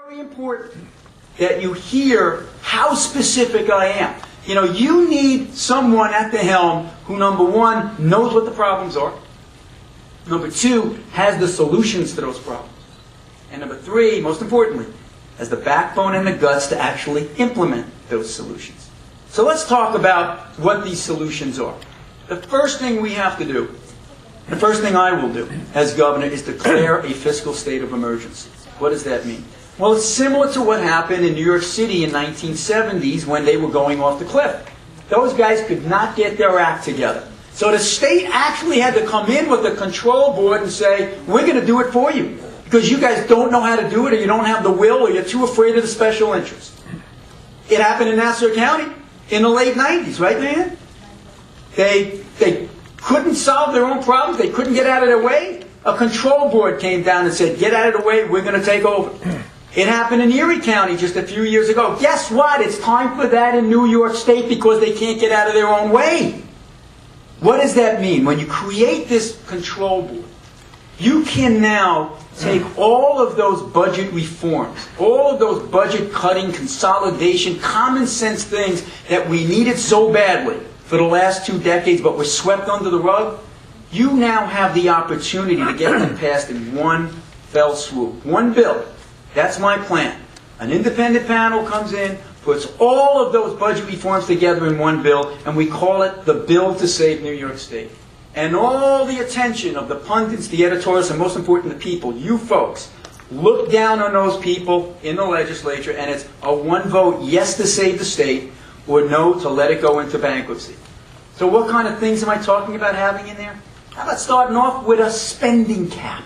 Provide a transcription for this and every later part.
Very important that you hear how specific I am. You know, you need someone at the helm who, number one, knows what the problems are. Number two, has the solutions to those problems. And number three, most importantly, has the backbone and the guts to actually implement those solutions. So let's talk about what these solutions are. The first thing we have to do, the first thing I will do as governor, is declare a fiscal state of emergency. What does that mean? Well, it's similar to what happened in New York City in the 1970s when they were going off the cliff. Those guys could not get their act together. So the state actually had to come in with a control board and say, we're going to do it for you. Because you guys don't know how to do it, or you don't have the will, or you're too afraid of the special interest. It happened in Nassau County in the late 90s, right, man? They couldn't solve their own problems. They couldn't get out of their way. A control board came down and said, get out of the way, we're going to take over. It happened in Erie County just a few years ago. Guess what? It's time for that in New York State because they can't get out of their own way. What does that mean? When you create this control board, you can now take all of those budget reforms, all of those budget cutting, consolidation, common sense things that we needed so badly for the last 2 decades but were swept under the rug. You now have the opportunity to get them passed in one fell swoop. One bill. That's my plan. An independent panel comes in, puts all of those budget reforms together in one bill, and we call it the Bill to Save New York State. And all the attention of the pundits, the editorials, and most important, the people, you folks, look down on those people in the legislature, and it's a one vote yes to save the state, or no to let it go into bankruptcy. So what kind of things am I talking about having in there? How about starting off with a spending cap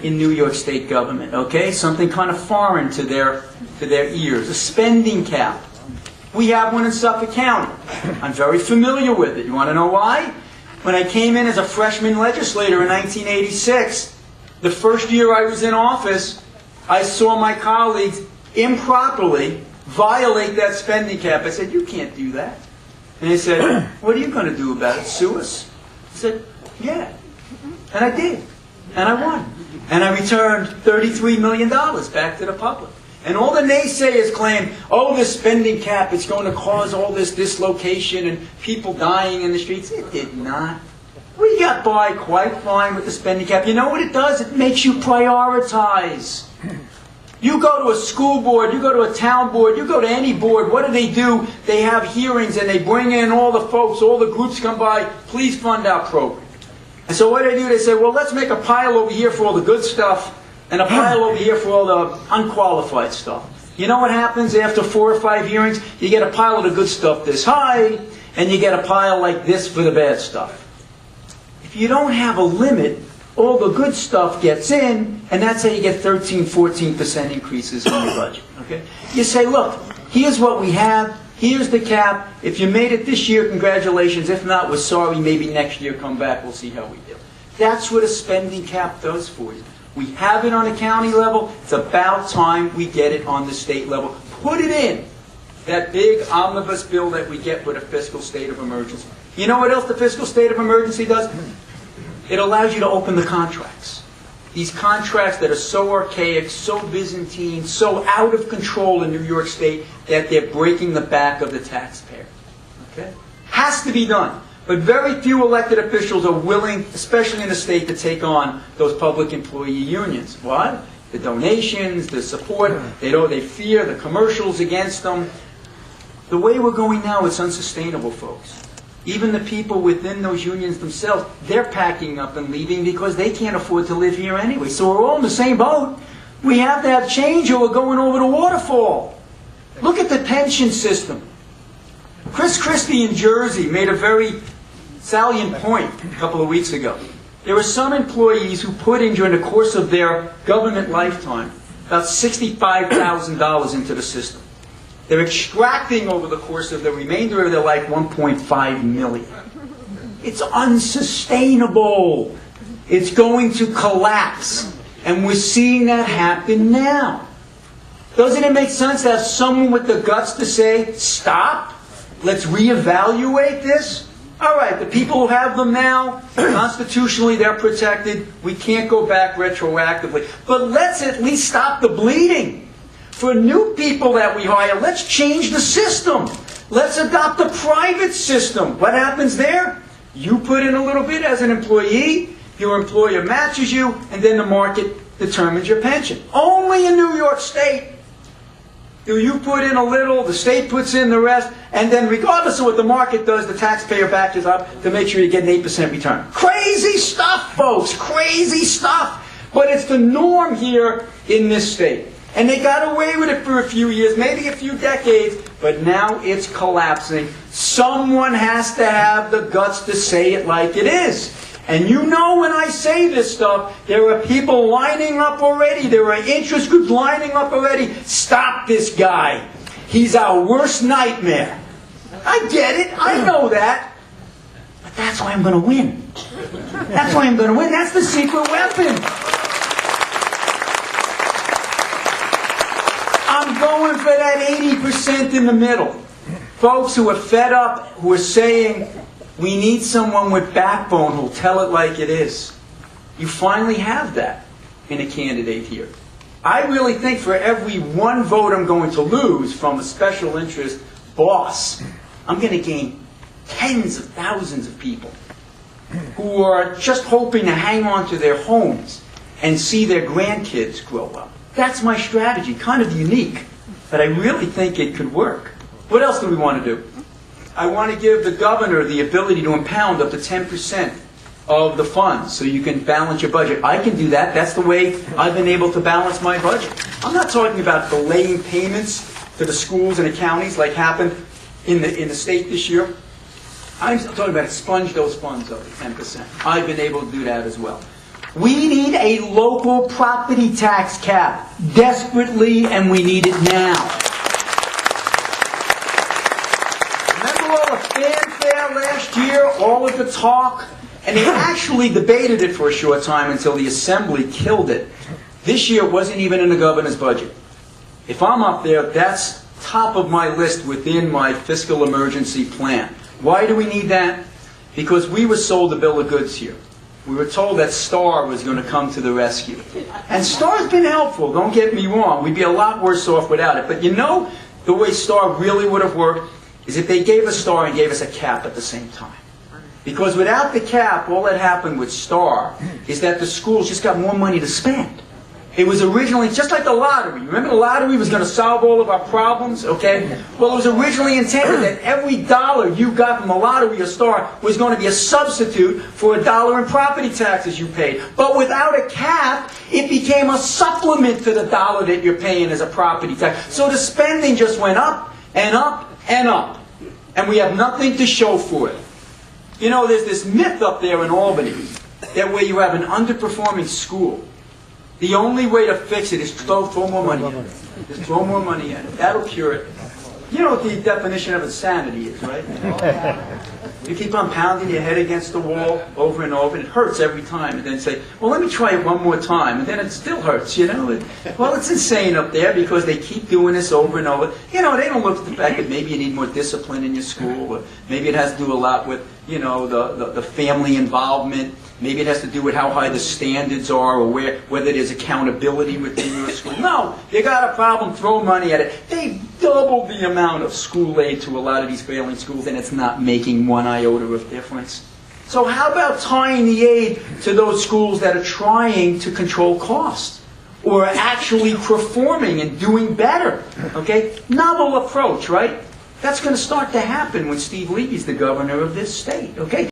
in New York State government, okay? Something kind of foreign to their ears. A spending cap. We have one in Suffolk County. I'm very familiar with it. You want to know why? When I came in as a freshman legislator in 1986, the first year I was in office, I saw my colleagues improperly violate that spending cap. I said, you can't do that. And they said, what are you going to do about it? Sue us? I said, yeah. And I did. And I won. And I returned $33 million back to the public. And all the naysayers claimed, oh, this spending cap is going to cause all this dislocation and people dying in the streets. It did not. We got by quite fine with the spending cap. You know what it does? It makes you prioritize. You go to a school board, you go to a town board, you go to any board, what do? They have hearings and they bring in all the folks, all the groups come by, please fund our program. And so what do? They say, well, let's make a pile over here for all the good stuff and a pile over here for all the unqualified stuff. You know what happens after 4 or 5 hearings? You get a pile of the good stuff this high, and you get a pile like this for the bad stuff. If you don't have a limit, all the good stuff gets in, and that's how you get 13, 14% increases in your budget. Okay? You say, look, here's what we have. Here's the cap. If you made it this year, congratulations. If not, we're sorry. Maybe next year come back. We'll see how we do. That's what a spending cap does for you. We have it on a county level. It's about time we get it on the state level. Put it in that big omnibus bill that we get with a fiscal state of emergency. You know what else the fiscal state of emergency does? It allows you to open the contracts. These contracts that are so archaic, so Byzantine, so out of control in New York State that they're breaking the back of the taxpayer. Okay? Has to be done. But very few elected officials are willing, especially in the state, to take on those public employee unions. Why? The donations, the support, they fear the commercials against them. The way we're going now, it's unsustainable, folks. Even the people within those unions themselves, they're packing up and leaving because they can't afford to live here anyway. So we're all in the same boat. We have to have change or we're going over the waterfall. Look at the pension system. Chris Christie in Jersey made a very salient point a couple of weeks ago. There were some employees who put in during the course of their government lifetime about $65,000 into the system. They're extracting over the course of the remainder of their life $1.5 million. It's unsustainable. It's going to collapse. And we're seeing that happen now. Doesn't it make sense to have someone with the guts to say, stop, let's reevaluate this? All right, the people who have them now, constitutionally they're protected. We can't go back retroactively. But let's at least stop the bleeding. For new people that we hire, let's change the system. Let's adopt a private system. What happens there? You put in a little bit as an employee, your employer matches you, and then the market determines your pension. Only in New York State do you put in a little, the state puts in the rest, and then regardless of what the market does, the taxpayer backs up to make sure you get an 8% return. Crazy stuff, folks, crazy stuff. But it's the norm here in this state. And they got away with it for a few years, maybe a few decades, but now it's collapsing. Someone has to have the guts to say it like it is. And you know when I say this stuff, there are people lining up already. There are interest groups lining up already. Stop this guy. He's our worst nightmare. I get it. I know that. But that's why I'm going to win. That's why I'm going to win. That's the secret weapon. I'm going for that 80% in the middle. Folks who are fed up, who are saying, we need someone with backbone who'll tell it like it is. You finally have that in a candidate here. I really think for every one vote I'm going to lose from a special interest boss, I'm going to gain tens of thousands of people who are just hoping to hang on to their homes and see their grandkids grow up. That's my strategy, kind of unique, but I really think it could work. What else do we want to do? I want to give the governor the ability to impound up to 10% of the funds so you can balance your budget. I can do that. That's the way I've been able to balance my budget. I'm not talking about delaying payments to the schools and the counties like happened in the state this year. I'm talking about expunge those funds up to 10%. I've been able to do that as well. We need a local property tax cap desperately, and we need it now. Fanfare last year, all of the talk, and they actually debated it for a short time until the Assembly killed it. This year it wasn't even in the governor's budget. If I'm up there, that's top of my list within my fiscal emergency plan. Why do we need that? Because we were sold a bill of goods here. We were told that STAR was going to come to the rescue. And STAR's been helpful, don't get me wrong. We'd be a lot worse off without it. But you know the way STAR really would have worked? Is if they gave us STAR and gave us a cap at the same time. Because without the cap, all that happened with STAR is that the schools just got more money to spend. It was originally just like the lottery. Remember the lottery was going to solve all of our problems? Okay? Well, it was originally intended that every dollar you got from the lottery or STAR was going to be a substitute for $1 in property taxes you paid. But without a cap, it became a supplement to the dollar that you're paying as a property tax. So the spending just went up and up and up. And we have nothing to show for it. You know, there's this myth up there in Albany that where you have an underperforming school, the only way to fix it is throw more money at it. Just throw more money at it. That'll cure it. You know what the definition of insanity is, right? You keep on pounding your head against the wall over and over, and it hurts every time, and then say, well, let me try it one more time, and then it still hurts, you know? Well, it's insane up there because they keep doing this over and over. You know, they don't look at the fact that maybe you need more discipline in your school, or maybe it has to do a lot with, you know, the family involvement. Maybe it has to do with how high the standards are, or whether there's accountability within your school. No, you got a problem, throw money at it. They doubled the amount of school aid to a lot of these failing schools, and it's not making one iota of difference. So how about tying the aid to those schools that are trying to control costs, or are actually performing and doing better? Okay, novel approach, right? That's going to start to happen when Steve Levy's the governor of this state. Okay.